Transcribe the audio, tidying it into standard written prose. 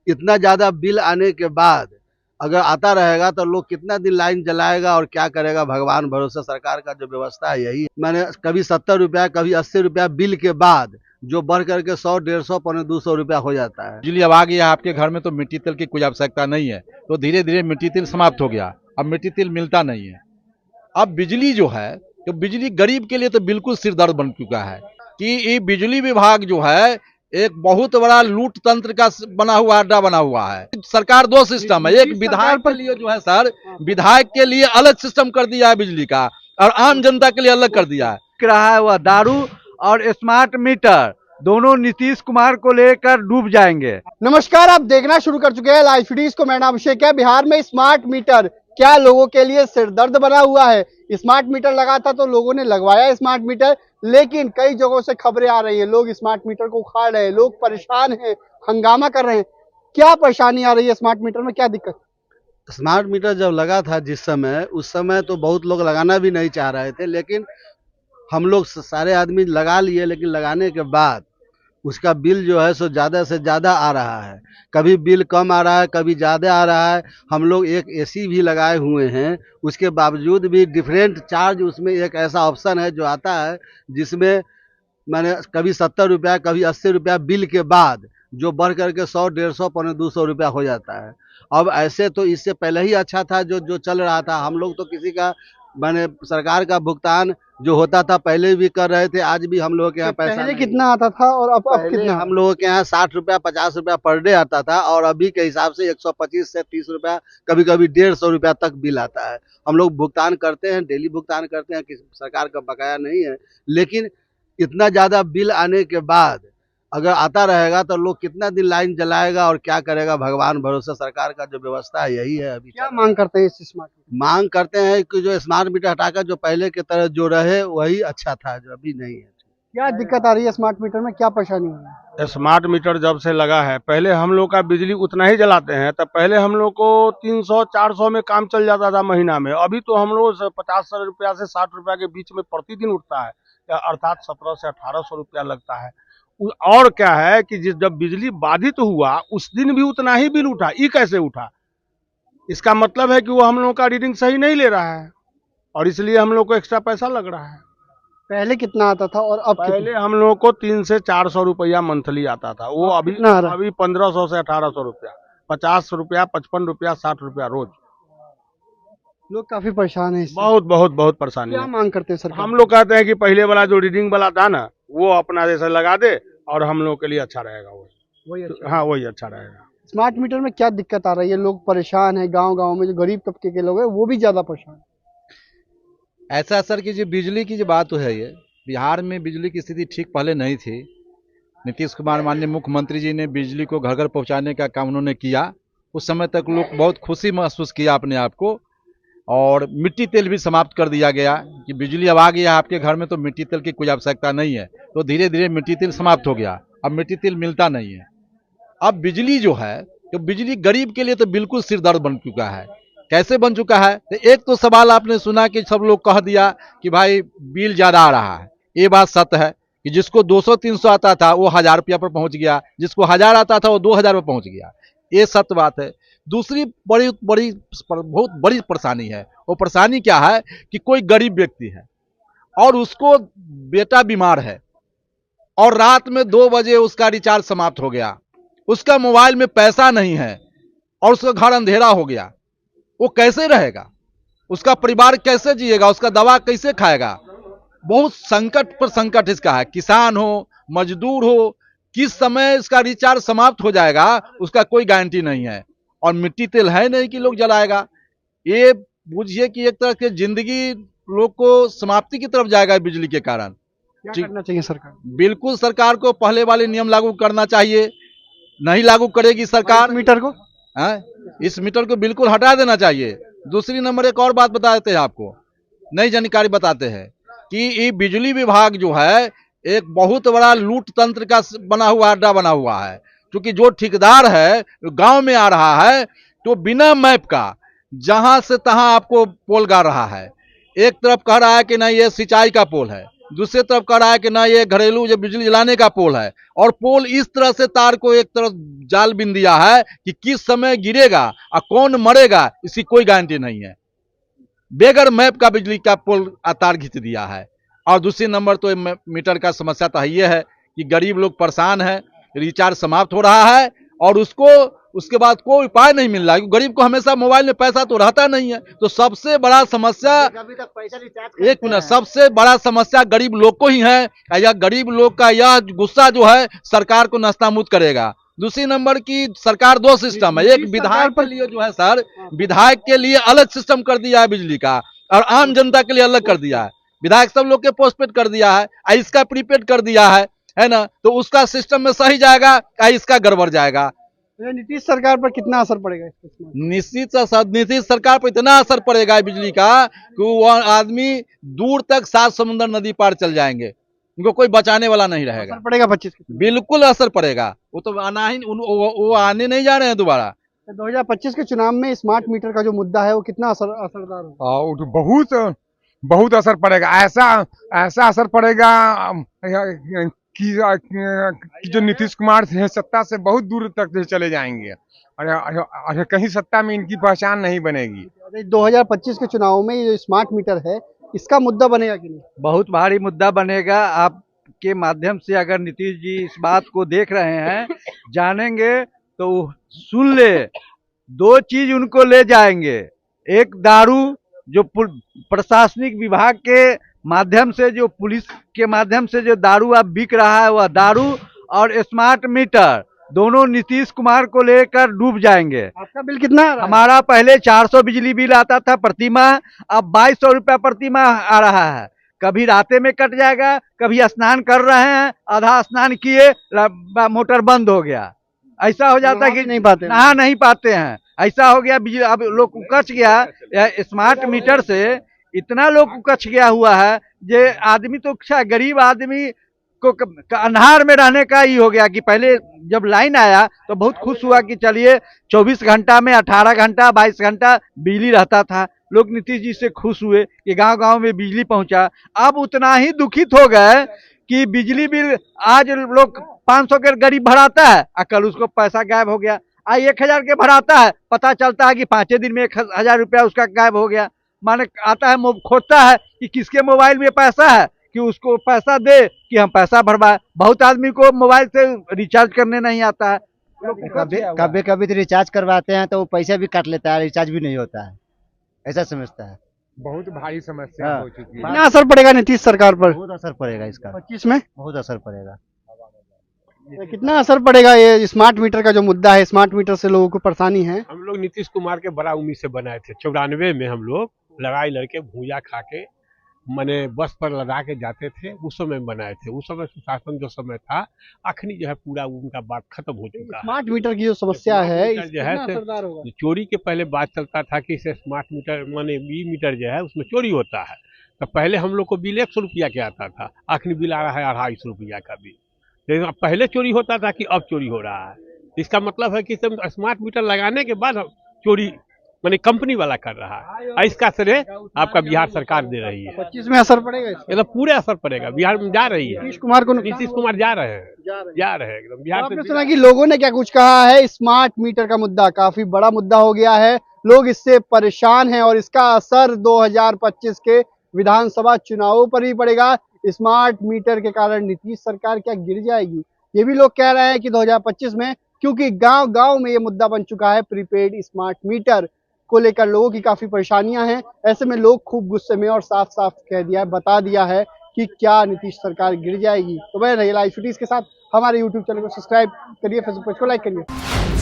इतना ज़्यादा बिल आने के बाद अगर आता रहेगा तो लोग कितना दिन लाइन जलाएगा और क्या करेगा, भगवान भरोसे। सरकार का जो व्यवस्था है यही, मैंने कभी 70 रुपया कभी 80 रुपया बिल के बाद जो बढ़ करके 100, 150, पौने 200 रुपया हो जाता है। बिजली अब आ गया आपके घर में तो मिट्टी तेल की कोई आवश्यकता नहीं है, तो धीरे धीरे मिट्टी तेल समाप्त हो गया, अब मिट्टी तेल मिलता नहीं है। अब बिजली जो है, तो बिजली गरीब के लिए तो बिल्कुल सिरदर्द बन चुका है कि ये बिजली विभाग जो है एक बहुत बड़ा लूट तंत्र का बना हुआ अड्डा बना हुआ है। सरकार दो सिस्टम है, एक विधायक के लिए जो है सर, विधायक के लिए अलग सिस्टम कर दिया है बिजली का, और आम जनता के लिए अलग कर दिया है। रहा है वह दारू और स्मार्ट मीटर दोनों नीतीश कुमार को लेकर डूब जाएंगे। नमस्कार, आप देखना शुरू कर चुके हैं लाइव फीडीज को। मैं नाम अभिषेक है। बिहार में स्मार्ट मीटर क्या लोगों के लिए सिरदर्द बना हुआ है। स्मार्ट मीटर लगा था तो लोगों ने लगवाया स्मार्ट मीटर, लेकिन कई जगहों से खबरें आ रही हैं, लोग स्मार्ट मीटर को उखाड़ रहे हैं, लोग परेशान हैं, हंगामा कर रहे हैं। क्या परेशानी आ रही है स्मार्ट मीटर में, क्या दिक्कत? स्मार्ट मीटर जब लगा था जिस समय, उस समय तो बहुत लोग लगाना भी नहीं चाह रहे थे, लेकिन हम लोग सारे आदमी लगा लिए। लेकिन लगाने के बाद उसका बिल जो है सो ज़्यादा से ज़्यादा आ रहा है। कभी बिल कम आ रहा है, कभी ज़्यादा आ रहा है। हम लोग एक एसी भी लगाए हुए हैं, उसके बावजूद भी डिफरेंट चार्ज, उसमें एक ऐसा ऑप्शन है जो आता है जिसमें मैंने कभी 70 रुपया कभी 80 रुपया बिल के बाद जो बढ़ करके 100, 150, पौने 200 रुपया हो जाता है। अब ऐसे तो इससे पहले ही अच्छा था जो जो चल रहा था। हम लोग तो किसी का मैंने सरकार का भुगतान जो होता था पहले भी कर रहे थे, आज भी हम लोगों के यहाँ पैसा पहले नहीं। कितना आता था और अब कितना? हम लोगों के यहाँ 60 रुपया 50 रुपया पर डे आता था, और अभी के हिसाब से 125 से 30 रुपया, कभी कभी 150 रुपया तक बिल आता है। हम लोग भुगतान करते हैं, डेली भुगतान करते हैं, किसी सरकार का बकाया नहीं है। लेकिन इतना ज़्यादा बिल आने के बाद अगर आता रहेगा तो लोग कितना दिन लाइन जलाएगा और क्या करेगा, भगवान भरोसे। सरकार का जो व्यवस्था है यही है। अभी क्या मांग करते हैं इस स्मार्ट मीटर? मांग करते हैं कि जो स्मार्ट मीटर हटाकर जो पहले की तरह जो रहे वही अच्छा था, जो अभी नहीं है। क्या दिक्कत आ रही है स्मार्ट मीटर में, क्या परेशानी हो रही है? स्मार्ट मीटर जब से लगा है, पहले हम लोग का बिजली उतना ही जलाते हैं, तब पहले हम लोग को 300-400 में काम चल जाता था महीना में। अभी तो हम लोग 50 रुपया से 60 रुपया के बीच में प्रतिदिन उठता है, अर्थात 1700 से 1800 रुपया लगता है। और क्या है कि जब बिजली बाधित हुआ उस दिन भी उतना ही बिल उठा। ये कैसे उठा? इसका मतलब है कि वो हम लोग का रीडिंग सही नहीं ले रहा है, और इसलिए हम लोग को एक्स्ट्रा पैसा लग रहा है। पहले कितना आता था और अब पहले हम लोग को 300 से 400 रुपया मंथली आता था, वो अभी 1500 से 1800 रुपया, 50 रुपया, 55 रुपया, 60 रुपया रोज। लोग काफी परेशान हैं इससे। बहुत बहुत बहुत परेशानी क्या है। मांग करते हैं सरकार? हम लोग कहते हैं कि पहले वाला जो रीडिंग वाला था ना, वो अपना जैसे लगा दे और हम लोग के लिए अच्छा रहेगा वो। वही अच्छा। हाँ, वही अच्छा रहेगा। स्मार्ट मीटर में क्या दिक्कत आ रही है? लोग परेशान हैं, गांव गांव में जो गरीब तबके के लोग हैं वो भी ज्यादा परेशान हैं। ऐसा सर कि जो बिजली की जो बात तो है, ये बिहार में बिजली की स्थिति ठीक पहले नहीं थी। नीतीश कुमार माननीय मुख्यमंत्री जी ने बिजली को घर घर पहुंचाने का काम उन्होंने किया। उस समय तक लोग बहुत खुशी महसूस किया अपने आप को, और मिट्टी तेल भी समाप्त कर दिया गया कि बिजली अब आ गया आपके घर में तो मिट्टी तेल की कोई आवश्यकता नहीं है, तो धीरे धीरे मिट्टी तेल समाप्त हो गया, अब मिट्टी तेल मिलता नहीं है। अब बिजली जो है, तो बिजली गरीब के लिए तो बिल्कुल सिरदर्द बन चुका है। कैसे बन चुका है? तो एक तो सवाल आपने सुना कि सब लोग कह दिया कि भाई बिल ज्यादा आ रहा है। ये बात सत्य है कि जिसको 200-300 आता था वो 1000 रुपया पर पहुंच गया, जिसको 1000 आता था वो 2000 पर पहुंच गया। ये सत्य बात है। दूसरी बहुत बड़ी परेशानी है। वो परेशानी क्या है कि कोई गरीब व्यक्ति है और उसको बेटा बीमार है, और रात में 2 बजे उसका रिचार्ज समाप्त हो गया, उसका मोबाइल में पैसा नहीं है, और उसका घर अंधेरा हो गया। वो कैसे रहेगा? उसका परिवार कैसे जिएगा? उसका दवा कैसे खाएगा? बहुत संकट पर संकट इसका है। किसान हो, मजदूर हो, किस समय इसका रिचार्ज समाप्त हो जाएगा उसका कोई गारंटी नहीं है, और मिट्टी तेल है नहीं कि लोग जलाएगा। ये बुझिए कि एक तरह की जिंदगी लोग को समाप्ति की तरफ जाएगा बिजली के कारण। क्या करना चाहिए सरकार? बिल्कुल सरकार को पहले वाले नियम लागू करना चाहिए। नहीं लागू करेगी सरकार मीटर को, इस मीटर को बिल्कुल हटा देना चाहिए। दूसरी नंबर एक और बात बता देते हैं आपको, नई जानकारी बताते हैं कि ये बिजली विभाग जो है एक बहुत बड़ा लूट तंत्र का बना हुआ अड्डा बना हुआ है। क्योंकि जो ठेकेदार है गांव में आ रहा है तो बिना मैप का जहां से तहां आपको पोल गाड़ रहा है। एक तरफ कह रहा है कि नहीं ये सिंचाई का पोल है, दूसरी तरफ कह रहा है कि ना ये घरेलू जो बिजली जलाने का पोल है, और पोल इस तरह से तार को एक तरफ जाल बिन दिया है कि किस समय गिरेगा और कौन मरेगा इसकी कोई गारंटी नहीं है। बेगर मैप का बिजली का पोल तार खींच दिया है। और दूसरी नंबर तो मीटर का समस्या तो ये है कि गरीब लोग परेशान है, रिचार्ज समाप्त हो रहा है और उसके बाद कोई उपाय नहीं मिल रहा है। गरीब को हमेशा मोबाइल में पैसा तो रहता नहीं है, तो सबसे बड़ा समस्या एक मिनट, सबसे बड़ा समस्या गरीब लोग को ही है। या गरीब लोग का यह गुस्सा जो है सरकार को नास्तामुक्त करेगा। दूसरी नंबर की सरकार दो सिस्टम है, एक विधायक के लिए जो है सर, विधायक के लिए अलग सिस्टम कर दिया है बिजली का और आम जनता के लिए अलग कर दिया है। विधायक सब लोग के पोस्टपेड कर दिया है, इसका प्रीपेड कर दिया है ना, तो उसका सिस्टम में सही जाएगा, इसका गड़बड़ जाएगा। नीतीश सरकार पर कितना असर पड़ेगा इसका? नीतीश सरकार पर इतना असर पड़ेगा बिजली का कि वो आदमी दूर तक 7 समुद्र नदी पार चल जाएंगे, उनको कोई बचाने वाला नहीं रहेगा। असर पड़ेगा 25 बिल्कुल असर पड़ेगा। वो तो आना ही, वो आने नहीं जा रहे हैं दोबारा। 2025 के चुनाव में स्मार्ट मीटर का जो मुद्दा है वो कितना असरदार होगा? वो तो बहुत असर पड़ेगा। ऐसा असर पड़ेगा कि जो नीतीश कुमार है सत्ता से बहुत दूर तक चले जाएंगे और कहीं सत्ता में इनकी पहचान नहीं बनेगी। 2025 के चुनाव में ये जो स्मार्ट मीटर है इसका मुद्दा बनेगा कि नहीं? बहुत भारी मुद्दा बनेगा। आपके माध्यम से अगर नीतीश जी इस बात को देख रहे हैं, जानेंगे तो सुन ले, 2 चीज उनको ले जाएंगे। एक दारू, जो प्रशासनिक विभाग के माध्यम से, जो पुलिस के माध्यम से जो दारू अब बिक रहा है वह दारू, और स्मार्ट मीटर, दोनों नीतीश कुमार को लेकर डूब जाएंगे। आपका बिल कितना आ रहा है? हमारा पहले 400 बिजली बिल आता था प्रति माह, अब 2200 रुपया प्रति माह आ रहा है। कभी राते में कट जाएगा, कभी स्नान कर रहे हैं, आधा स्नान किए मोटर बंद हो गया। ऐसा हो जाता है कि नहा नहीं पाते हैं। ऐसा हो गया बिजली, अब लोग उकच गया स्मार्ट मीटर से, इतना लोग उकच गया हुआ है जे आदमी तो गरीब आदमी को अंधार में रहने का ही हो गया। कि पहले जब लाइन आया तो बहुत खुश हुआ कि चलिए 24 घंटा में 18 घंटा 22 घंटा बिजली रहता था। लोग नीतीश जी से खुश हुए कि गांव-गांव में बिजली पहुंचा। अब उतना ही दुखित हो गए कि बिजली बिल आज लोग 500 के गरीब भराता है, कल उसको पैसा गायब हो गया। आज 1000 के भराता है, पता चलता है कि 5 दिन में 1000 रुपया उसका गायब हो गया। माने आता है, खोजता है कि किसके मोबाइल में पैसा है कि उसको पैसा दे कि हम पैसा भरवाए। बहुत आदमी को मोबाइल से रिचार्ज करने नहीं आता है। कभी कभी तो रिचार्ज करवाते हैं तो वो पैसा भी काट लेता है, रिचार्ज भी नहीं होता है, ऐसा समझता है। बहुत भारी समस्या हो चुकी है। कितना असर पड़ेगा नीतीश सरकार पर? बहुत असर पड़ेगा इसका 25 में बहुत असर पड़ेगा। कितना असर पड़ेगा ये स्मार्ट मीटर का जो मुद्दा है? स्मार्ट मीटर से लोगों को परेशानी है। हम लोग नीतीश कुमार के बड़ा उम्मीद से बनाए थे। 94 में हम लोग लड़ाई लड़के भूया खा के मैंने बस पर लगा के जाते थे, उस समय बनाए थे। उस समय सुशासन जो समय था, अखनी जो है पूरा उनका बात खत्म हो चुका है। स्मार्ट मीटर की जो समस्या है जो है असरदार होगा। चोरी के पहले बात चलता था कि इसे स्मार्ट मीटर माने ई मीटर जो है उसमें चोरी होता है। तो पहले हम लोग को बिल 100 रुपया के आता था, अखनी बिल आ रहा है 250 रुपया का बिल। लेकिन पहले चोरी होता था कि अब चोरी हो रहा है। इसका मतलब है कि स्मार्ट मीटर लगाने के बाद चोरी माने कंपनी वाला कर रहा है। इसका श्रेय आपका बिहार सरकार दे रही है। 25 में असर पड़ेगा इसका? एकदम पूरे असर पड़ेगा। बिहार में जा रही है, नीतीश कुमार को नीतीश कुमार जा रहे हैं एकदम बिहार आपने से। सुना कि लोगों ने क्या कुछ कहा है? स्मार्ट मीटर का मुद्दा काफी बड़ा मुद्दा हो गया है, लोग इससे परेशान हैं और इसका असर 2025 के विधानसभा चुनावों पर ही पड़ेगा। स्मार्ट मीटर के कारण नीतीश सरकार क्या गिर जाएगी? ये भी लोग कह रहे हैं कि 2025 में, क्योंकि गांव गांव में ये मुद्दा बन चुका है। प्रीपेड स्मार्ट मीटर को लेकर लोगों की काफी परेशानियां हैं। ऐसे में लोग खूब गुस्से में और साफ साफ कह दिया है, बता दिया है कि क्या नीतीश सरकार गिर जाएगी। तो बने रहिए लाइव सिटीज के साथ। हमारे यूट्यूब चैनल को सब्सक्राइब करिए, फेसबुक पेज को लाइक करिए।